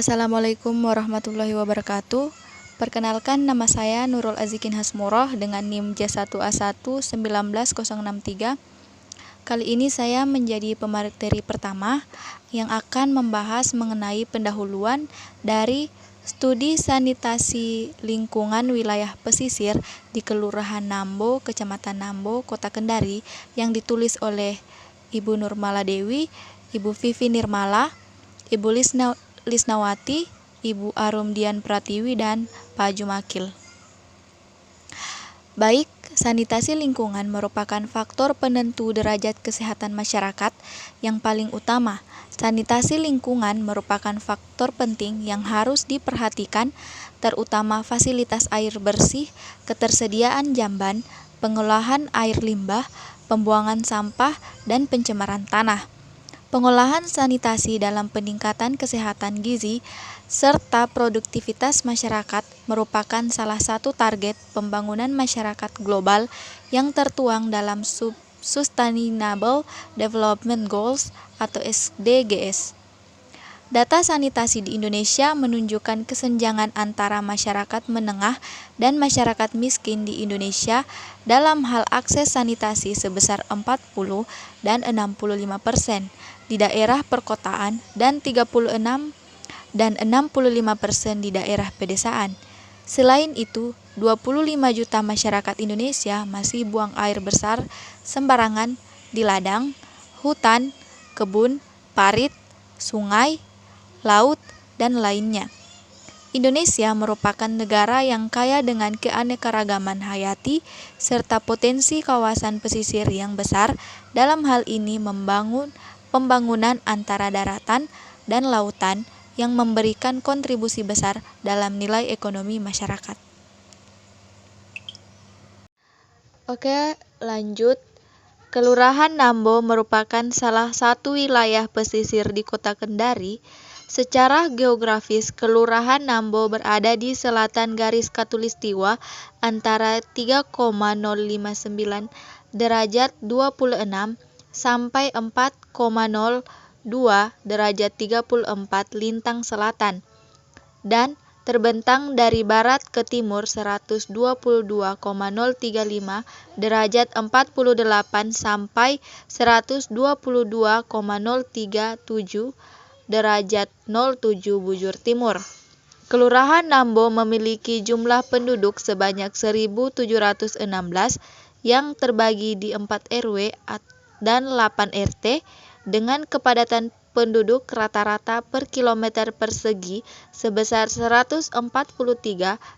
Assalamualaikum warahmatullahi wabarakatuh. Perkenalkan, nama saya Nurul Azikin Hasmoroh dengan NIM J1A1 19063. Kali ini saya menjadi pemateri pertama yang akan membahas mengenai pendahuluan dari studi sanitasi lingkungan wilayah pesisir di Kelurahan Nambo, Kecamatan Nambo, Kota Kendari, yang ditulis oleh Ibu Nurmala Dewi, Ibu Vivi Nirmala, Ibu Lisnawati, Ibu Arum Dian Pratiwi, dan Pak Jumakil. Baik, sanitasi lingkungan merupakan faktor penentu derajat kesehatan masyarakat yang paling utama. Sanitasi lingkungan merupakan faktor penting yang harus diperhatikan, terutama fasilitas air bersih, ketersediaan jamban, pengolahan air limbah, pembuangan sampah, dan pencemaran tanah. Pengolahan sanitasi dalam peningkatan kesehatan gizi serta produktivitas masyarakat merupakan salah satu target pembangunan masyarakat global yang tertuang dalam Sustainable Development Goals atau SDGs. Data sanitasi di Indonesia menunjukkan kesenjangan antara masyarakat menengah dan masyarakat miskin di Indonesia dalam hal akses sanitasi sebesar 40 dan 65% di daerah perkotaan dan 36 dan 65% di daerah pedesaan. Selain itu, 25 juta masyarakat Indonesia masih buang air besar sembarangan di ladang, hutan, kebun, parit, sungai, laut, dan lainnya. Indonesia merupakan negara yang kaya dengan keanekaragaman hayati serta potensi kawasan pesisir yang besar. Dalam hal ini pembangunan antara daratan dan lautan yang memberikan kontribusi besar dalam nilai ekonomi masyarakat. Oke, lanjut. Kelurahan Nambo merupakan salah satu wilayah pesisir di Kota Kendari. Secara geografis, Kelurahan Nambo berada di selatan garis khatulistiwa antara 3,059 derajat 26 sampai 4,02 derajat 34 lintang selatan, dan terbentang dari barat ke timur 122,035 derajat 48 sampai 122,037 derajat 07 bujur timur. Kelurahan Nambo memiliki jumlah penduduk sebanyak 1.716 yang terbagi di 4 RW dan 8 RT dengan kepadatan penduduk rata-rata per kilometer persegi sebesar 143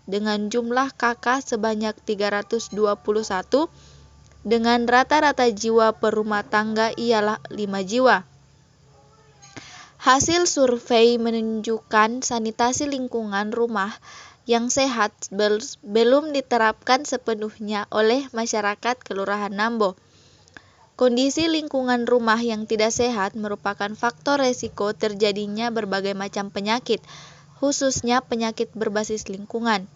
dengan jumlah KK sebanyak 321 dengan rata-rata jiwa per rumah tangga ialah 5 jiwa. Hasil survei menunjukkan sanitasi lingkungan rumah yang sehat belum diterapkan sepenuhnya oleh masyarakat Kelurahan Nambo. Kondisi lingkungan rumah yang tidak sehat merupakan faktor resiko terjadinya berbagai macam penyakit, khususnya penyakit berbasis lingkungan.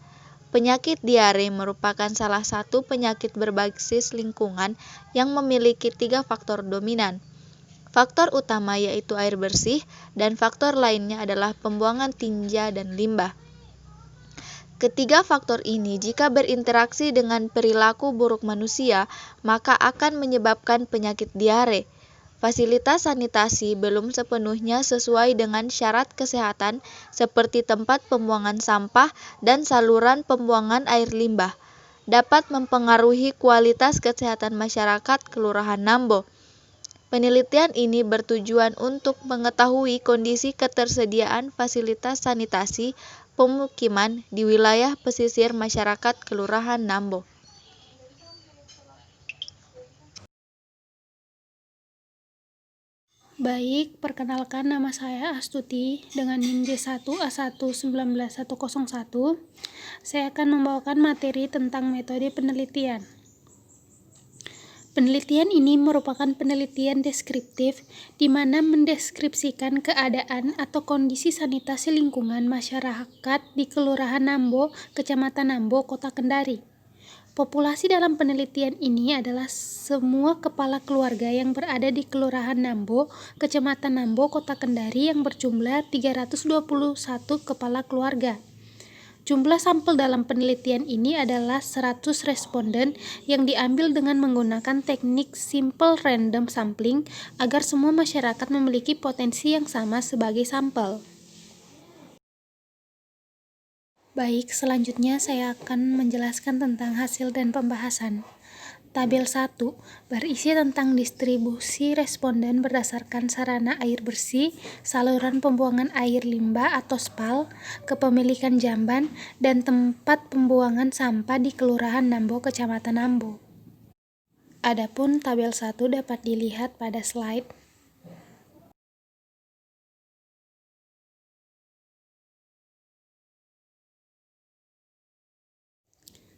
Penyakit diare merupakan salah satu penyakit berbasis lingkungan yang memiliki 3 faktor dominan. Faktor utama yaitu air bersih, dan faktor lainnya adalah pembuangan tinja dan limbah. Ketiga faktor ini jika berinteraksi dengan perilaku buruk manusia, maka akan menyebabkan penyakit diare. Fasilitas sanitasi belum sepenuhnya sesuai dengan syarat kesehatan seperti tempat pembuangan sampah dan saluran pembuangan air limbah, dapat mempengaruhi kualitas kesehatan masyarakat Kelurahan Nambo. Penelitian ini bertujuan untuk mengetahui kondisi ketersediaan fasilitas sanitasi pemukiman di wilayah pesisir masyarakat Kelurahan Nambo. Baik, perkenalkan, nama saya Astuti dengan NIM J1A1 19101. Saya akan membawakan materi tentang metode penelitian. Penelitian ini merupakan penelitian deskriptif di mana mendeskripsikan keadaan atau kondisi sanitasi lingkungan masyarakat di Kelurahan Nambo, Kecamatan Nambo, Kota Kendari. Populasi dalam penelitian ini adalah semua kepala keluarga yang berada di Kelurahan Nambo, Kecamatan Nambo, Kota Kendari yang berjumlah 321 kepala keluarga. Jumlah sampel dalam penelitian ini adalah 100 responden yang diambil dengan menggunakan teknik simple random sampling agar semua masyarakat memiliki potensi yang sama sebagai sampel. Baik, selanjutnya saya akan menjelaskan tentang hasil dan pembahasan. Tabel 1 berisi tentang distribusi responden berdasarkan sarana air bersih, saluran pembuangan air limbah atau SPAL, kepemilikan jamban, dan tempat pembuangan sampah di Kelurahan Nambo, Kecamatan Nambo. Adapun tabel 1 dapat dilihat pada slide.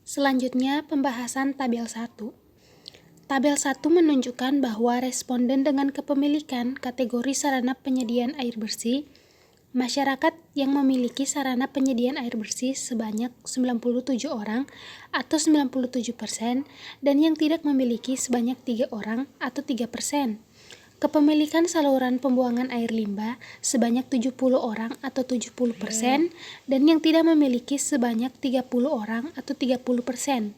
Selanjutnya, pembahasan tabel 1. Tabel 1 menunjukkan bahwa responden dengan kepemilikan kategori sarana penyediaan air bersih, masyarakat yang memiliki sarana penyediaan air bersih sebanyak 97 orang atau 97%, dan yang tidak memiliki sebanyak 3 orang atau 3%. Kepemilikan saluran pembuangan air limbah sebanyak 70 orang atau 70%, dan yang tidak memiliki sebanyak 30 orang atau 30%.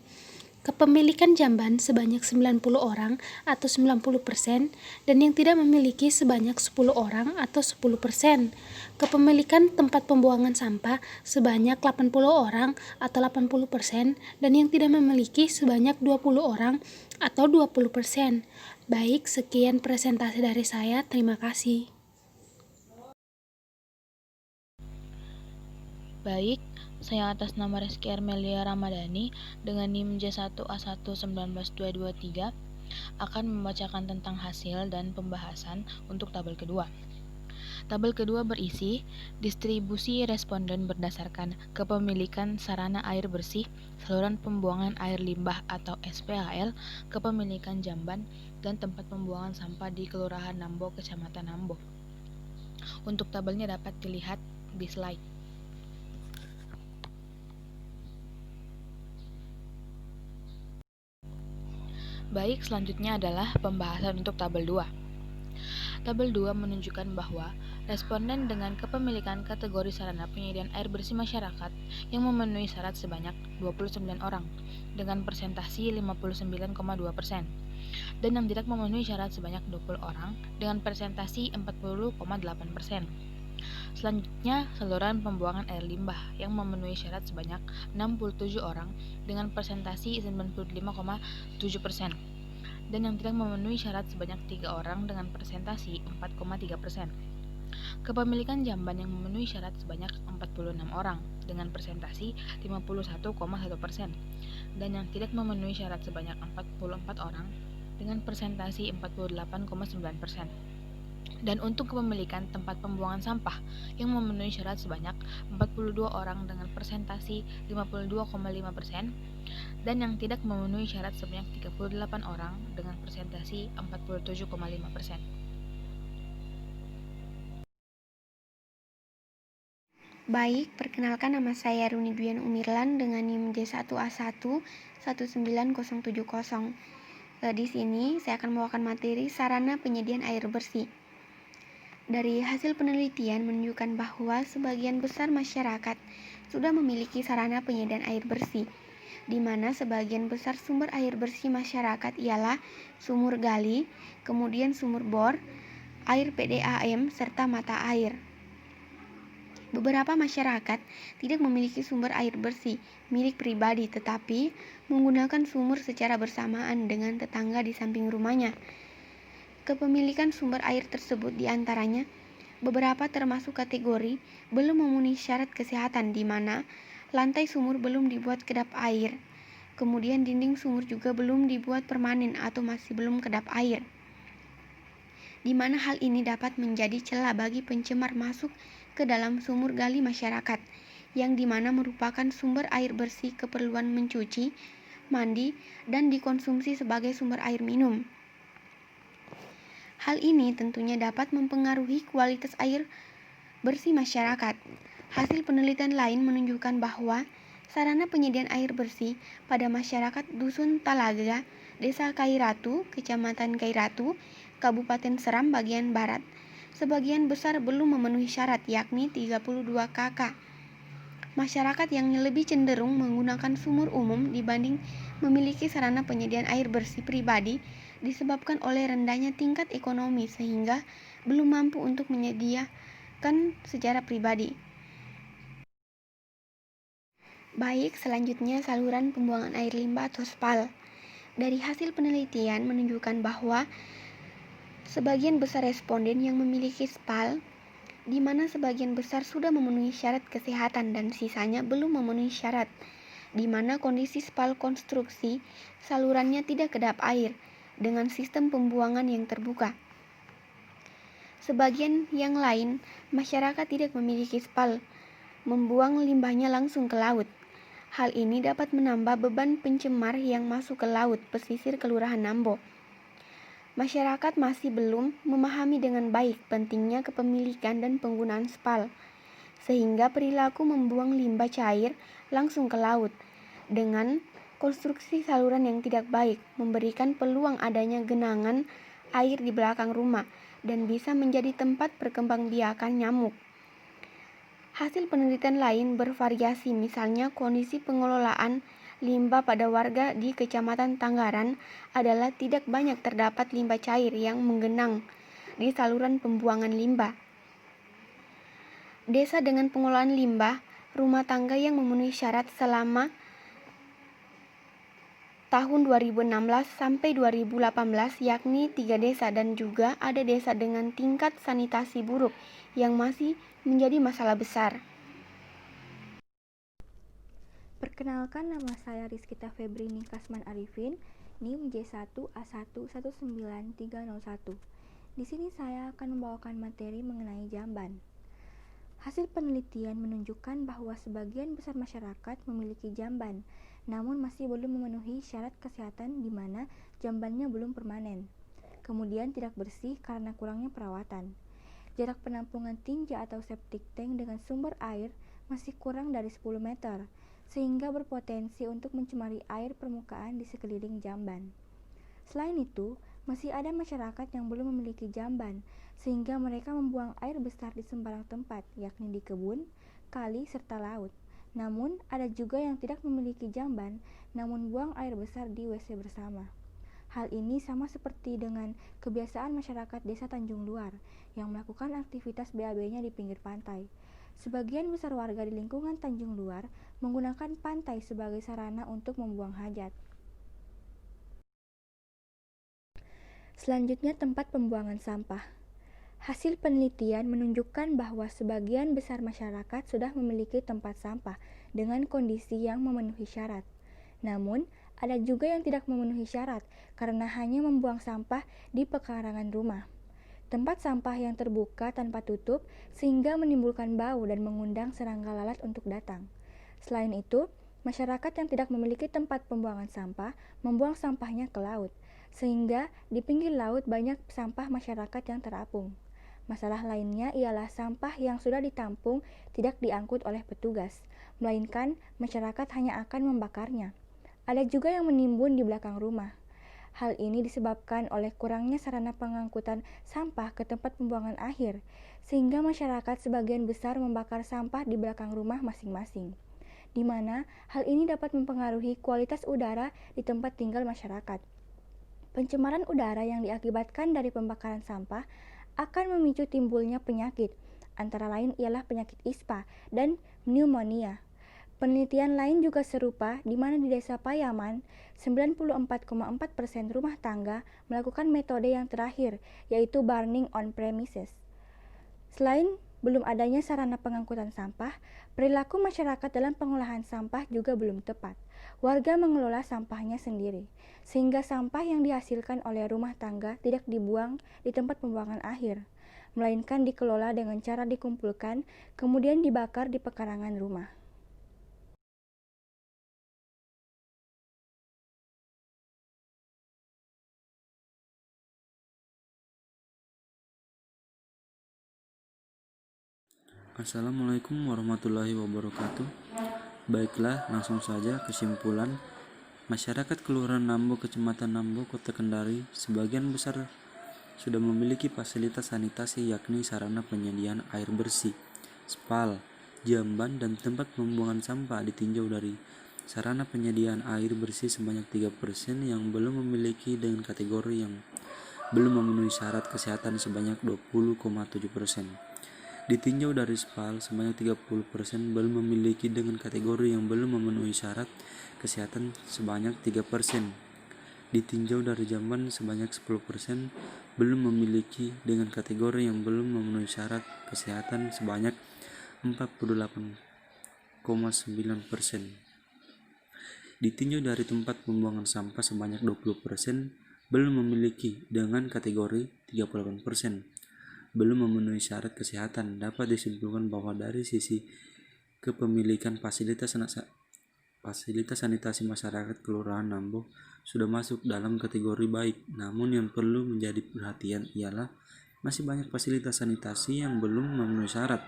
Kepemilikan jamban sebanyak 90 orang atau 90%, dan yang tidak memiliki sebanyak 10 orang atau 10%. Kepemilikan tempat pembuangan sampah sebanyak 80 orang atau 80%, dan yang tidak memiliki sebanyak 20 orang atau 20%. Baik, sekian presentasi dari saya. Terima kasih. Baik, saya atas nama Reski Armelia Ramadhani dengan NIM J1A1192223 akan membacakan tentang hasil dan pembahasan untuk tabel kedua. Tabel kedua berisi distribusi responden berdasarkan kepemilikan sarana air bersih, saluran pembuangan air limbah atau SPAL, kepemilikan jamban, dan tempat pembuangan sampah di Kelurahan Nambo, Kecamatan Nambo. Untuk tabelnya dapat dilihat di slide. Baik, selanjutnya adalah pembahasan untuk tabel 2. Tabel 2 menunjukkan bahwa responden dengan kepemilikan kategori sarana penyediaan air bersih masyarakat yang memenuhi syarat sebanyak 29 orang dengan persentasi 59,2%, dan yang tidak memenuhi syarat sebanyak 20 orang dengan persentasi 40,8%. Selanjutnya, saluran pembuangan air limbah yang memenuhi syarat sebanyak 67 orang dengan persentasi 95,7%. dan yang tidak memenuhi syarat sebanyak 3 orang dengan persentasi 4,3%. Kepemilikan jamban yang memenuhi syarat sebanyak 46 orang dengan persentasi 51,1%, dan yang tidak memenuhi syarat sebanyak 44 orang dengan persentasi 48,9%. Dan untuk kepemilikan tempat pembuangan sampah yang memenuhi syarat sebanyak 42 orang dengan persentasi 52,5%, dan yang tidak memenuhi syarat sebanyak 38 orang dengan persentasi 47,5%. Baik, perkenalkan nama saya Runi Dwian Umirlan dengan NIM J1A1 19070. Di sini saya akan membawakan materi sarana penyediaan air bersih. Dari hasil penelitian menunjukkan bahwa sebagian besar masyarakat sudah memiliki sarana penyediaan air bersih, di mana sebagian besar sumber air bersih masyarakat ialah sumur gali, kemudian sumur bor, air PDAM, serta mata air. Beberapa masyarakat tidak memiliki sumber air bersih milik pribadi, tetapi menggunakan sumur secara bersamaan dengan tetangga di samping rumahnya. Kepemilikan sumber air tersebut diantaranya beberapa termasuk kategori belum memenuhi syarat kesehatan, di mana lantai sumur belum dibuat kedap air, kemudian dinding sumur juga belum dibuat permanen atau masih belum kedap air, di mana hal ini dapat menjadi celah bagi pencemar masuk ke dalam sumur gali masyarakat, yang dimana merupakan sumber air bersih keperluan mencuci, mandi, dan dikonsumsi sebagai sumber air minum. Hal ini tentunya dapat mempengaruhi kualitas air bersih masyarakat. Hasil penelitian lain menunjukkan bahwa sarana penyediaan air bersih pada masyarakat Dusun Talaga, Desa Kairatu, Kecamatan Kairatu, Kabupaten Seram bagian Barat. Sebagian besar belum memenuhi syarat, yakni 32 KK. Masyarakat yang lebih cenderung menggunakan sumur umum dibanding memiliki sarana penyediaan air bersih pribadi disebabkan oleh rendahnya tingkat ekonomi sehingga belum mampu untuk menyediakan secara pribadi. Baik, selanjutnya saluran pembuangan air limbah atau SPAL. Dari hasil penelitian menunjukkan bahwa sebagian besar responden yang memiliki SPAL, di mana sebagian besar sudah memenuhi syarat kesehatan dan sisanya belum memenuhi syarat, di mana kondisi SPAL konstruksi salurannya tidak kedap air dengan sistem pembuangan yang terbuka. Sebagian yang lain, masyarakat tidak memiliki SPAL, membuang limbahnya langsung ke laut. Hal ini dapat menambah beban pencemar yang masuk ke laut pesisir Kelurahan Nambo. Masyarakat masih belum memahami dengan baik pentingnya kepemilikan dan penggunaan SPAL, sehingga perilaku membuang limbah cair langsung ke laut dengan konstruksi saluran yang tidak baik memberikan peluang adanya genangan air di belakang rumah dan bisa menjadi tempat perkembangbiakan nyamuk. Hasil penelitian lain bervariasi, misalnya kondisi pengelolaan limbah pada warga di Kecamatan Tanggaran adalah tidak banyak terdapat limbah cair yang menggenang di saluran pembuangan limbah. Desa dengan pengelolaan limbah rumah tangga yang memenuhi syarat selama tahun 2016 sampai 2018 yakni 3 desa dan juga ada desa dengan tingkat sanitasi buruk yang masih menjadi masalah besar. Perkenalkan, nama saya Rizkita Febrini Kasman Arifin, NIM J1A119301. Di sini saya akan membawakan materi mengenai jamban. Hasil penelitian menunjukkan bahwa sebagian besar masyarakat memiliki jamban, namun masih belum memenuhi syarat kesehatan di mana jambannya belum permanen. Kemudian tidak bersih karena kurangnya perawatan. Jarak penampungan tinja atau septic tank dengan sumber air masih kurang dari 10 meter, sehingga berpotensi untuk mencemari air permukaan di sekeliling jamban. Selain itu, masih ada masyarakat yang belum memiliki jamban, sehingga mereka membuang air besar di sembarang tempat, yakni di kebun, kali, serta laut. Namun, ada juga yang tidak memiliki jamban, namun buang air besar di WC bersama. Hal ini sama seperti dengan kebiasaan masyarakat Desa Tanjung Luar yang melakukan aktivitas BAB-nya di pinggir pantai. Sebagian besar warga di lingkungan Tanjung Luar menggunakan pantai sebagai sarana untuk membuang hajat. Selanjutnya, tempat pembuangan sampah. Hasil penelitian menunjukkan bahwa sebagian besar masyarakat sudah memiliki tempat sampah dengan kondisi yang memenuhi syarat. Namun, ada juga yang tidak memenuhi syarat karena hanya membuang sampah di pekarangan rumah. Tempat sampah yang terbuka tanpa tutup sehingga menimbulkan bau dan mengundang serangga lalat untuk datang. Selain itu, masyarakat yang tidak memiliki tempat pembuangan sampah membuang sampahnya ke laut, sehingga di pinggir laut banyak sampah masyarakat yang terapung. Masalah lainnya ialah sampah yang sudah ditampung tidak diangkut oleh petugas, melainkan masyarakat hanya akan membakarnya. Ada juga yang menimbun di belakang rumah. Hal ini disebabkan oleh kurangnya sarana pengangkutan sampah ke tempat pembuangan akhir, sehingga masyarakat sebagian besar membakar sampah di belakang rumah masing-masing, di mana hal ini dapat mempengaruhi kualitas udara di tempat tinggal masyarakat. Pencemaran udara yang diakibatkan dari pembakaran sampah akan memicu timbulnya penyakit, antara lain ialah penyakit ispa dan pneumonia. Penelitian lain juga serupa, di mana di Desa Payaman, 94,4% rumah tangga melakukan metode yang terakhir, yaitu burning on premises. Selain belum adanya sarana pengangkutan sampah, perilaku masyarakat dalam pengolahan sampah juga belum tepat. Warga mengelola sampahnya sendiri, sehingga sampah yang dihasilkan oleh rumah tangga tidak dibuang di tempat pembuangan akhir, melainkan dikelola dengan cara dikumpulkan, kemudian dibakar di pekarangan rumah. Assalamualaikum warahmatullahi wabarakatuh. Baiklah, langsung saja kesimpulan. Masyarakat Kelurahan Nambo, Kecamatan Nambo, Kota Kendari, sebagian besar sudah memiliki fasilitas sanitasi yakni sarana penyediaan air bersih, spal, jamban, dan tempat pembuangan sampah. Ditinjau dari sarana penyediaan air bersih sebanyak 3% yang belum memiliki dengan kategori yang belum memenuhi syarat kesehatan sebanyak 20,7%. Ditinjau dari SPAL sebanyak 30% belum memiliki dengan kategori yang belum memenuhi syarat kesehatan sebanyak 3%. Ditinjau dari jamban sebanyak 10% belum memiliki dengan kategori yang belum memenuhi syarat kesehatan sebanyak 48,9%. Ditinjau dari tempat pembuangan sampah sebanyak 20% belum memiliki dengan kategori 38%. Belum memenuhi syarat kesehatan. Dapat disimpulkan bahwa dari sisi kepemilikan fasilitas sanitasi masyarakat Kelurahan Nambo sudah masuk dalam kategori baik. Namun yang perlu menjadi perhatian ialah masih banyak fasilitas sanitasi yang belum memenuhi syarat.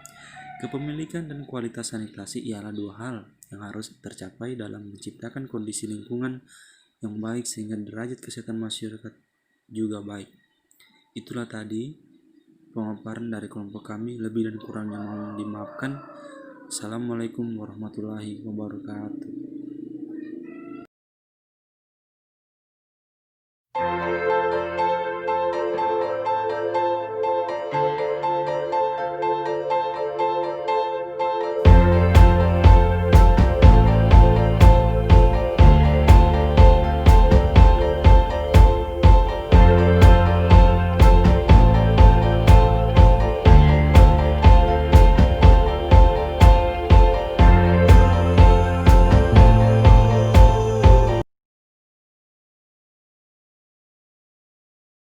Kepemilikan dan kualitas sanitasi ialah dua hal yang harus tercapai dalam menciptakan kondisi lingkungan yang baik sehingga derajat kesehatan masyarakat juga baik. Itulah tadi pemaparan dari kelompok kami. Lebih dan kurangnya mohon dimaafkan. Assalamualaikum warahmatullahi wabarakatuh.